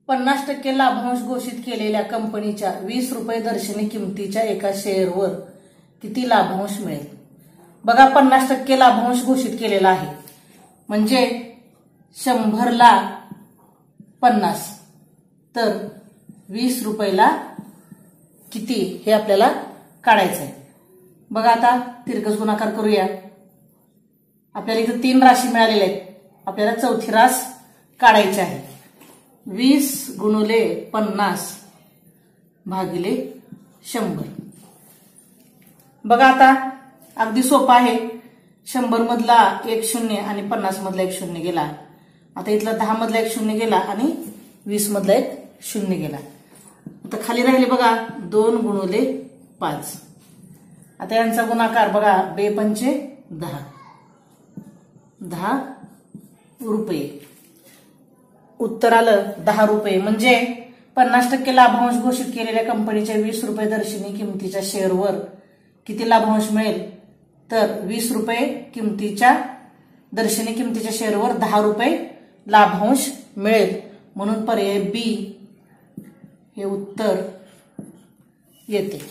50% लाभांश घोषित केलेल्या कंपनीच्या 20 रुपये दर्शनी किमतीच्या एका शेअरवर किती लाभांश मिळेल? बघा 50% लाभांश घोषित केलेला आहे म्हणजे 100 ला 50 तर 20 रुपयाला किती हे आपल्याला काढायचं आहे. बघा आता तिरकस गुणाकार करूया. आपल्याला इथे 3 राशी मिळालेल्या आहेत. आपल्याला चौथी रास काढायची आहे. 20 गुणिले 50 भागिले 100. बघा आता अगदी सोपं आहे. 100 मधला 1 शून्य आणि 50 मधला 1 शून्य गेला. आता इथला 10 मधला 1 शून्य गेला आणि 20 मधला 1 शून्य गेला. आता खाली राहिले बघा 2 गुणिले 5. आता यांचा गुणाकार बघा 2 पंचे 10. 10 रुपये. उत्तर आलं 10 रुपये. म्हणजे 50% लाभांश घोषित केलेल्या कंपनीच्या 20 रुपये दर्शनी किमतीच्या शेअरवर किती लाभांश मिळेल? तर 20 रुपये किमतीच्या दर्शनी किमतीच्या शेअरवर 10 रुपये लाभांश मिळेल. म्हणून पर्याय बी हे उत्तर येते.